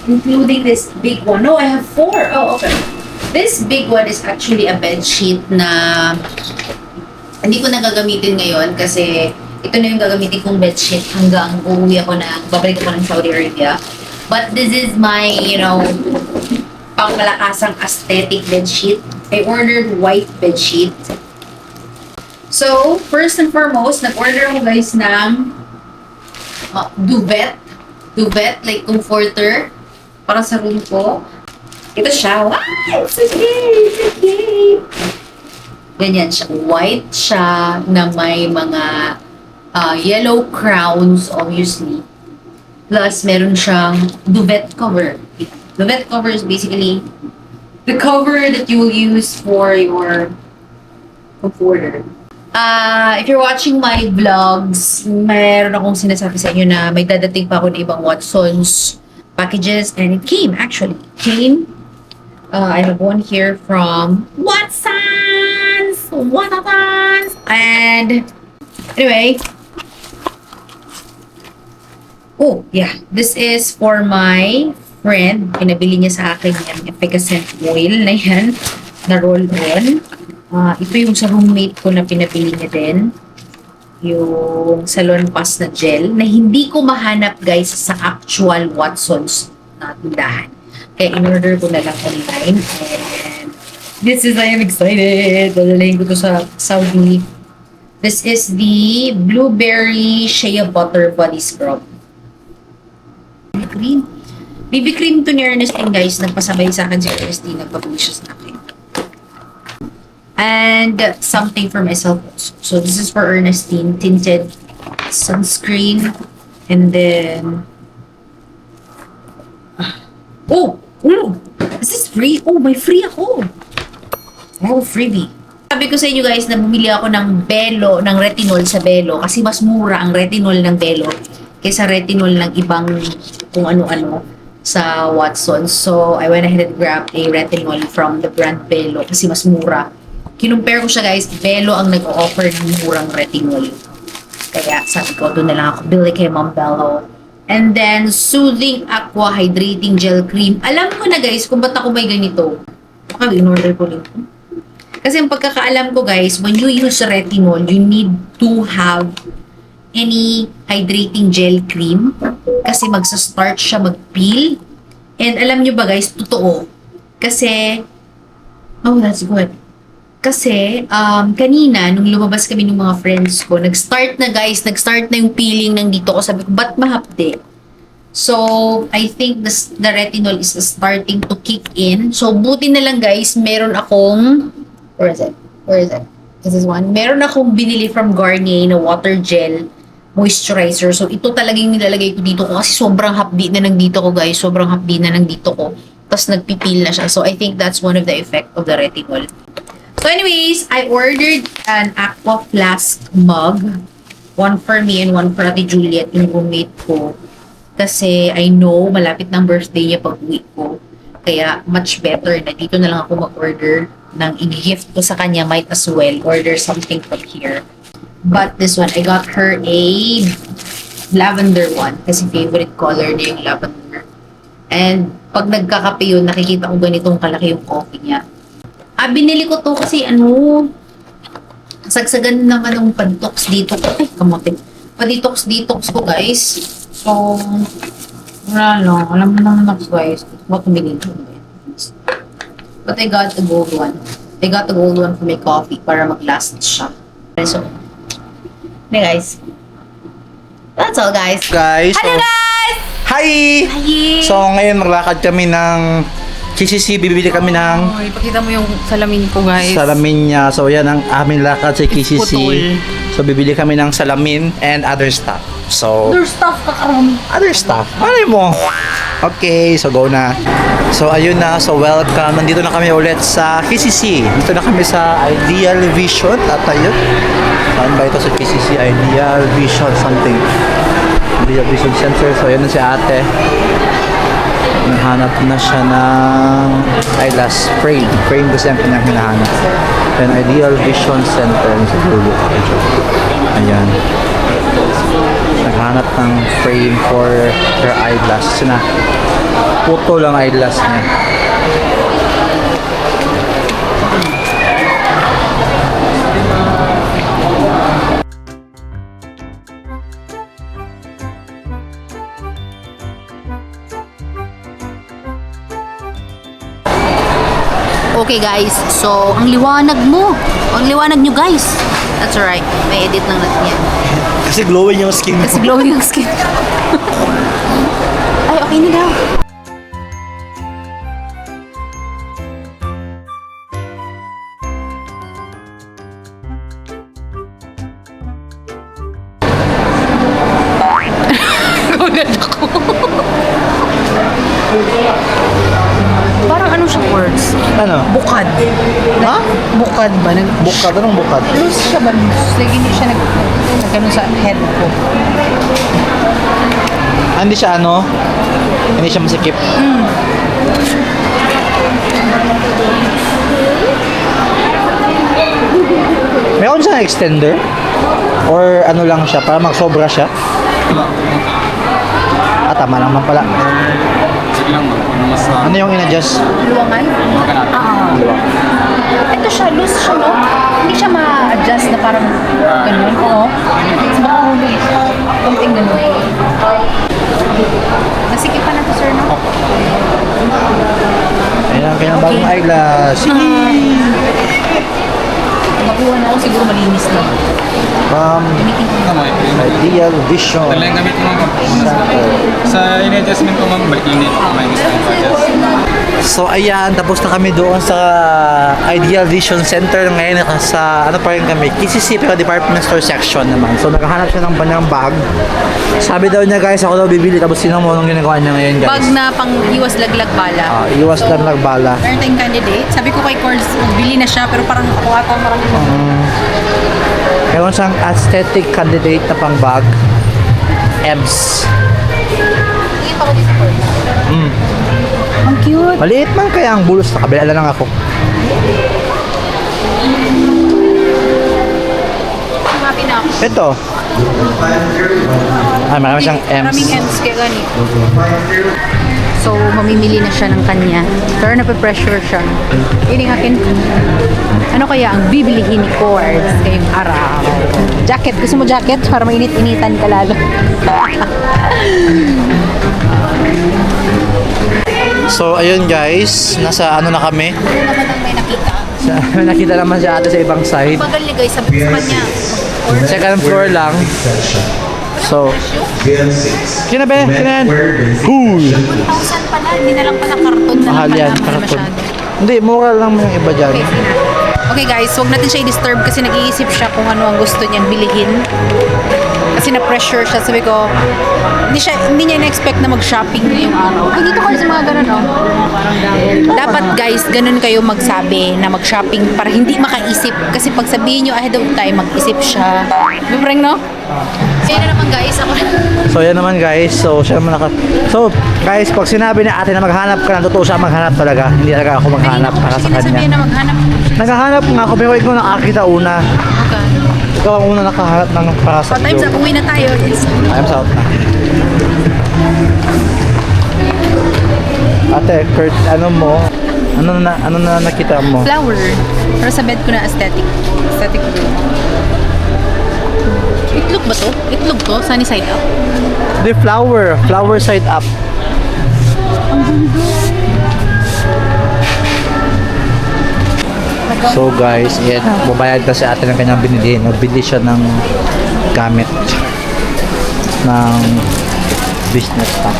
including this big one. No, I have 4. Oh, okay. This big one is actually a bed sheet na hindi ko na gagamitin ngayon kasi ito na yung gagamitin kong bed sheet hanggang uuwi ako babalik ako ng Saudi Arabia. But this is my, pangmalakasang aesthetic bed sheet. I ordered white bed sheet. So, first and foremost, nag-order ako guys ng duvet. Duvet, like comforter para sa room ko. Ito siya. Wow! It's so cute! So cute! Ganyan siya. White siya na may mga yellow crowns, obviously. Plus, meron siyang duvet cover. Duvet cover is basically the cover that you will use for your comforter. If you're watching my vlogs, meron akong sinasabi sa inyo na may dadating pa ako ng ibang Watsons packages, and it came, actually. It came. I have one here from Watsons! Watsons! And, anyway. Oh, yeah. This is for my friend. Pinabili niya sa akin yung efficacent oil na yan. Na roll-on. Ito yung sa roommate ko na pinabili niya din. Yung Salon Pass na gel na hindi ko mahanap guys sa actual Watsons na tindahan. Kaya in-order ko na lang online. And I am excited. Dadalahin ko to sa Saudi. This is the Blueberry Shea Butter Body Scrub. Cream. BB cream to ni Ernestine guys. Nagpasabay sa akin si Ernestine. Nagpabili siya sa akin. And something for myself also. So this is for Ernestine. Tinted sunscreen. And then... Oh! Is this free? Oh, may free ako! Oh, freebie. Sabi ko sa inyo guys na bumili ako ng Belo, ng retinol sa Belo. Kasi mas mura ang retinol ng Belo kaysa retinol ng ibang kung ano-ano sa Watsons. So, I went ahead and grabbed a retinol from the brand Belo kasi mas mura. Kinumpare ko siya guys, Belo ang nag-o-offer ng murang retinol. Kaya sabi ko, doon na lang ako bili kay Ma'am Belo. And then, Soothing Aqua Hydrating Gel Cream. Alam ko na guys kung ba't ako may ganito. Baka in-order ko rin. Kasi ang pagkakaalam ko guys, when you use retinol, you need to have any hydrating gel cream. Kasi magsa-start siya mag-peel. And alam nyo ba guys, totoo. Kasi, oh that's good. Kasi, kanina, nung lumabas kami ng mga friends ko, nag-start na guys, nag-start na yung peeling ng dito ko. Sabi ko, ba't mahapde? So, I think the retinol is starting to kick in. So, buti na lang guys, meron akong, where is it? This is one. Meron akong binili from Garnier na water gel moisturizer. So, ito talagang nilalagay ko dito ko kasi sobrang hapdi na ng dito ko guys. Sobrang hapdi na ng dito ko. Tapos nagpipil na siya. So, I think that's one of the effect of the retinol. So anyways, I ordered an aqua flask mug. One for me and one for Ate Juliet, yung roommate ko. Kasi I know malapit ng birthday niya pag uwi ko. Kaya much better na dito na lang ako mag-order ng i-gift ko sa kanya. Might as well order something from here. But this one, I got her a lavender one. Kasi favorite color niya yung lavender. And pag nagkakape yun, nakikita ko ganitong kalaki yung coffee niya. Binili ko to kasi sagsagan naman ng pan-detox dito ko. Ay, kamote. Pa-detox ko guys. So, wala lang. Alam mo naman ako guys. What binili ko. But I got the gold one. I got the gold one for my coffee para mag-last siya. So, guys. That's all guys. Hello guys! Hi! Hi! So, ngayon maglakad kami ng KCC, bibili kami ng Ipakita mo yung salamin ko, guys. salamin niya. So, yan ang aming lakad sa KCC. Putol. So, bibili kami ng salamin and other stuff. So, Other stuff kakarami. other stuff. Malay mo. Okay, so go na. So, ayun na. So, welcome. Nandito na kami ulit sa KCC. Dito na kami sa Ideal Vision. At ayun. Saan ba ito sa KCC? Ideal Vision something. Ideal Vision Center. So, ayun na si ate. Nahanap na siya ng eyelash frame. Frame kasi ang kanyang hinahanap. Then, Ideal Vision Center sa dulo. Ayan. Naghanap ng frame for her eyelash. Sina Puto lang eyeglass niya. Okay guys, so ang liwanag mo. Ang liwanag nyo guys. That's alright. May edit lang natin yan. Kasi glowing yung skin Kasi glowing yung skin. Ay, okay na daw. Gunad ako. Parang ano siya words? Ano? Bukad. Ha? Bukad ba? Bukad? Anong bukad? Loose siya ba? Like, hindi siya nagano sa head ko. Hindi siya ano? Hindi siya masikip? Meron siyang extender? Or ano lang siya? Para magsobra siya? Tama naman pala. Sige lang, ano mas Ano yung in-adjust? Luwangan? Ito siya, loose siya, no? Hindi siya ma-adjust na parang ganun. Oo. It's makahuli. Kunting ganun. Nasikipan na to, sir, no? Ayan ang kanyang bagong eyeglass. Makuha na ako siguro malinis na. From naman. Ideal Vision. Dala yung gamit mo ma'am. Sa in-adjustment ko ma'am, balik init. May gusto mo adjust. So ayan, tapos na kami doon sa Ideal Vision Center. Ngayon sa ano pa rin kami, KCC pero department store section naman. So naghahanap siya ng banyang bag. Sabi daw niya guys, ako daw bibili. Tapos sino mo nung ginagawa niya ngayon guys? Bag na pang iwas laglag bala. Iwas lang nagbala. Meron tayong candidate. Sabi ko kay Cords, bili na siya, pero parang ako ata marami mo. Meron siyang aesthetic candidate na pang bag. EBS. Tingin pa ko dito, sir. Ang cute. Maliit man kaya ang bulos na kabila lang ako. Happy na ako. Ito. Ay, marami siyang EBS. Maraming M's kaya gani. So, mamimili na siya ng kanya. Pero nape-pressure siya. Ining akin. Ano kaya ang bibilihin ni Cords ngayong araw? Jacket. Gusto mo jacket? Para mainit-initan ka lalo. So, ayun guys. Nasa ano na kami. Ano naman ang may nakita? Nakita naman si ate sa ibang side. Bagal ni guys, sabi sa kanya. Second floor lang. So, kinabe, kinan. Cool. 1,000 pala, hindi na lang pala karton na Mahal lang yan, pala. karton. masyado. Hindi, mura lang yung iba dyan. Okay guys, huwag natin siya i-disturb kasi nag-iisip siya kung ano ang gusto niyang bilihin. Kasi na-pressure siya. Sabi ko, hindi niya na-expect na mag-shopping ngayong araw. Ay, dito ko sa mga ganun, oh. Dapat guys, ganun kayo magsabi na mag-shopping para hindi makaisip. Kasi pag sabihin nyo ahead of time, mag-isip siya. Bibreng, no? Kaya na naman guys, ako So, yan naman guys. So, siya naman So, guys, pag sinabi ni ate na maghanap ka na, totoo siya maghanap talaga. Hindi talaga ako maghanap para sa Sinasabihan kanya. na maghanap. Naghahanap nga ako, pero ikaw nakakita una. Okay. Ikaw ang una nakahanap ng para sa So, time's up. Uwi na tayo. Time's out na. Ate, Kurt, ano mo? Ano na nakita mo? Flower. Pero sa bed ko na aesthetic. Aesthetic blue. Itlog ba to? Itlog to? Sunny side up? The flower. Flower side up. So guys, yan, bubayad na si ate ng kanyang binili. Nagbili siya ng gamit ng business stuff.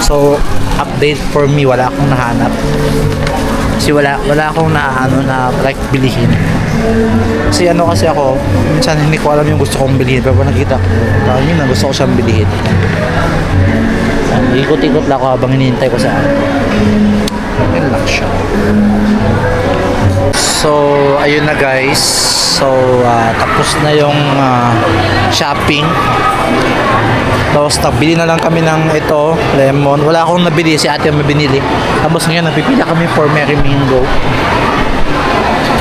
So, update for me, wala akong nahanap. Kasi wala akong naano na like bilihin. Kasi kasi ako, minsan hindi ko alam yung gusto kong bilhin. Pero pag nakita ko, parang yun na gusto ko siyang bilhin. Ikot-ikot lang ako habang hinihintay ko sa yun lang siya. So, ayun na guys. So, tapos na yung shopping. Tapos, nagbili na lang kami ng ito, lemon. Wala akong nabili, si ate ang may binili. Tapos ngayon, nagpipila kami for Merry Mingo.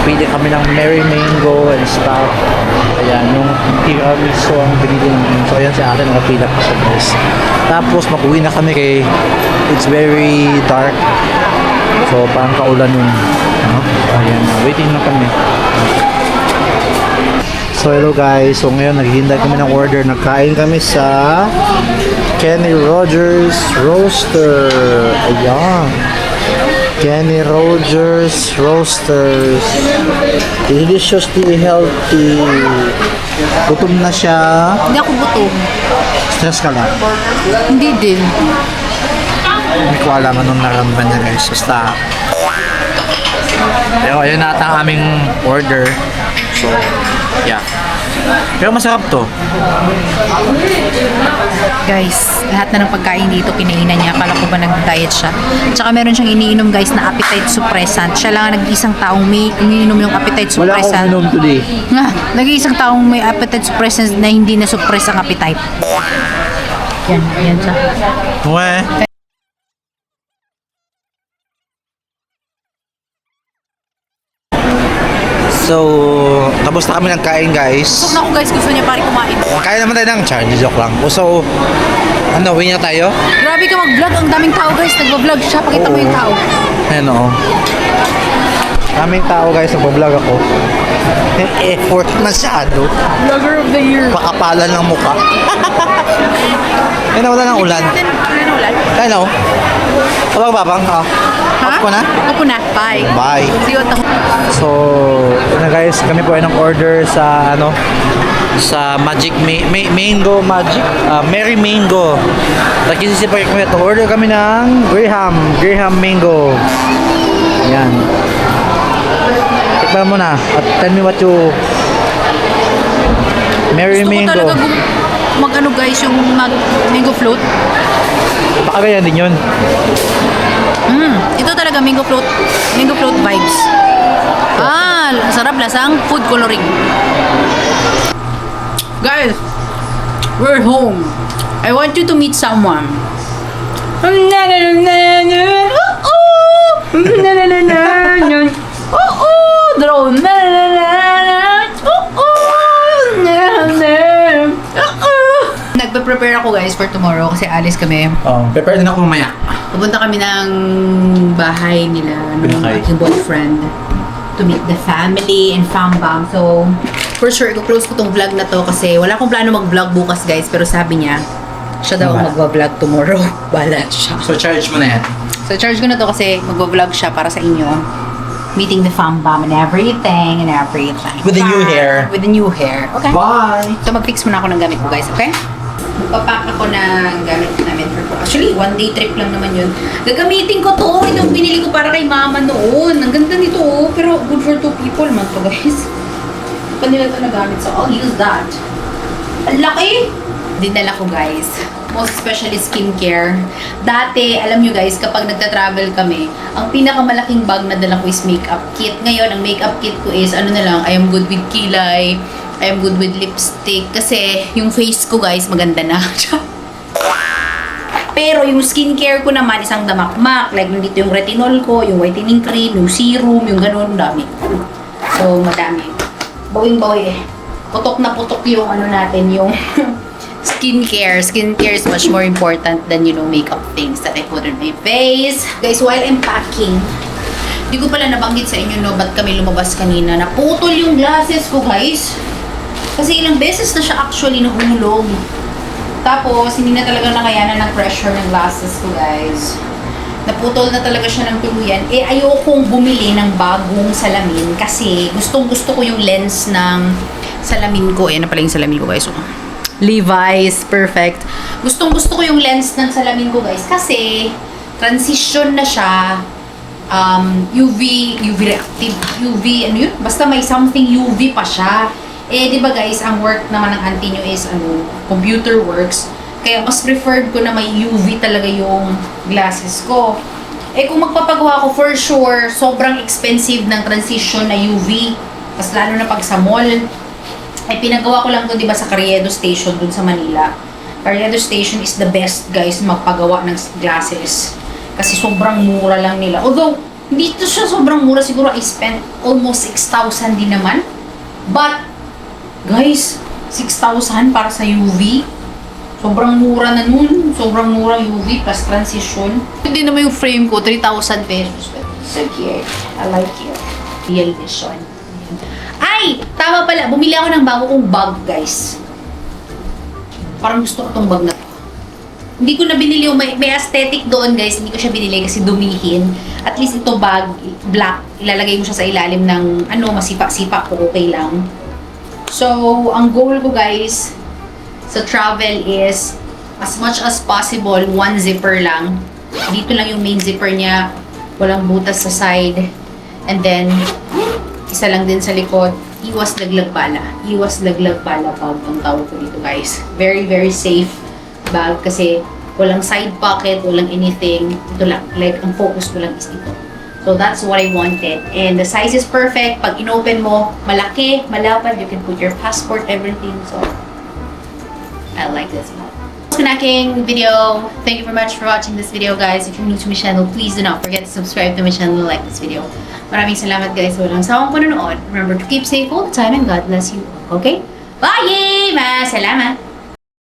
Pili kami ng Merry Mango and stuff. Ayan, yung tiramisu ang binili namin. So, ayan si ate, nakapila pa siya guys. Tapos, mag-uwi na kami kay it's very dark. So, parang kaulan yung ano? Ayan, waiting na kami. So, hello guys. So, ngayon, naghihintay kami ng order. Nagkain kami sa Kenny Rogers Roaster. Ayan. Kenny Rogers Roasters. Deliciously healthy. Gutom na siya. Hindi ako gutom. Stress ka lang. Hindi din. Hindi ko alam anong naramdaman niya guys. Basta. Pero ayun na ata ang aming order. So, yeah. Pero masarap to. Guys, lahat na ng pagkain dito kinainan niya. Akala ko ba nag-diet siya. Tsaka meron siyang iniinom guys na appetite suppressant. Siya lang ang nag-iisang taong may iniinom yung appetite Wala akong suppressant. inom today. Nga, nag-iisang taong may appetite suppressant na hindi na suppress ang appetite. Yan, yan siya. Weh. So, tapos na kami ng kain guys. Busog na ako guys, gusto niya pare kumain. Kain naman tayo ng Charlie, joke lang. So, ano, uwi na tayo? Grabe ka mag-vlog, ang daming tao guys. Nagva-vlog siya, pakita mo yung tao. Ayan o. Daming tao guys, nagpa-vlog ako. Effort masyado. Vlogger of the year. Pakapalan ng mukha. Ayun na, wala ng ulan. Wala na ulan. Ayun o. Babang ka. Off ko na? Opo na. Bye. Bye. See you at the So, yun na guys, kami po ay nag-order sa ano, sa Mango Magic, Merry Mango. Nagkisisipay kami ito. Order kami ng Graham Mango. Yan. Tikman mo na at tell me what you Merry Gusto ko Mango. talaga mag-ano guys, yung mango float. Baka ganyan din yun. Ito talaga mango float vibes. Ah, sarap lasang food coloring. Guys, we're home. I want you to meet someone. Drone. Nagpe-prepare ako guys for tomorrow kasi alis kami. Prepare din ako mamaya. Pupunta kami ng bahay nila ng Bahay. aking boyfriend to meet the family and fam-bam. So, for sure, i-close ko tong vlog na to kasi wala akong plano mag-vlog bukas guys, pero sabi niya, siya daw ang magva-vlog tomorrow. Bala siya. So charge mo na yan. So, charge ko na to kasi magva-vlog siya para sa inyo. Meeting the fam-bam and everything. With the new hair. With the new hair. Okay. Bye! So, mag-fix muna ako ng gamit ko guys, okay? Magpapack ako ng gamit namin for actually, one day trip lang naman yun. Gagamitin ko to. Itong binili ko para kay mama noon. Ang ganda nito oh. Pero good for 2 people man to guys. Pa nila ito nagamit. So, I'll use that. Ang laki! Dinala ko guys. Most especially skincare. Dati, alam nyo guys, kapag nagta-travel kami, ang pinakamalaking bag na dala ko is makeup kit. Ngayon, ang makeup kit ko is, ano na lang, I am good with kilay. I am good with lipstick. Kasi, yung face ko guys, maganda na. Pero, yung skincare ko naman, isang damakmak. Like, nandito yung retinol ko, yung whitening cream, yung serum, yung ganun, dami. So, madami. Bawing-bawi eh. Putok na putok yung ano natin, yung skincare. Skincare is much more important than, you know, makeup things that I put on my face. Guys, while I'm packing, di ko pala nabanggit sa inyo, no, ba't kami lumabas kanina. Naputol yung glasses ko, guys. Kasi ilang beses na siya actually nahulog. Tapos, hindi na talaga nakayanan ng pressure ng glasses ko, guys. Naputol na talaga siya ng tuluyan. Eh, ayokong bumili ng bagong salamin kasi gustong-gusto ko yung lens ng salamin ko. Ayan na pala yung salamin ko, guys. Levi's, perfect. Gustong-gusto ko yung lens ng salamin ko, guys, kasi transition na siya. UV reactive, UV, ano yun? Basta may something UV pa siya. Eh, di ba guys, ang work naman ng auntie nyo is, computer works. Kaya mas preferred ko na may UV talaga yung glasses ko. Eh, kung magpapagawa ko, for sure, sobrang expensive ng transition na UV. Mas lalo na pag sa mall. Eh, pinagawa ko lang to, di ba, sa Carriedo Station dun sa Manila. Carriedo Station is the best, guys, magpagawa ng glasses. Kasi sobrang mura lang nila. Although, Hindi to siya sobrang mura. Siguro I spent almost 6,000 din naman. But, guys, 6,000 para sa UV. Sobrang mura na nun. Sobrang mura UV plus transition. Hindi naman yung frame ko, 3,000 pesos. But so cute. I like it. Real vision. Ay! Tama pala. Bumili ako ng bago kong bag, guys. Parang gusto ko tong bag na to. Hindi ko na binili yung may aesthetic doon, guys. Hindi ko siya binili kasi dumihin. At least ito bag, black. Ilalagay mo siya sa ilalim ng masipa-sipa ko. Okay lang. So, ang goal ko, guys, sa travel is as much as possible, one zipper lang. Dito lang yung main zipper niya. Walang butas sa side. And then, isa lang din sa likod. Iwas laglag bala. Iwas laglag bala bag ang tawag ko dito, guys. Very, very safe bag kasi walang side pocket, walang anything. Ito lang. Like, ang focus ko lang is dito. So, that's what I wanted. And the size is perfect. Pag inopen mo, malaki, malapad. You can put your passport, everything. So, I like this one. That's an aking video. Thank you very much for watching this video, guys. If you're new to my channel, please do not forget to subscribe to my channel and like this video. Maraming salamat, guys, sa walang sawang panonood. Remember to keep safe all the time and God bless you. Okay? Bye! Salamat!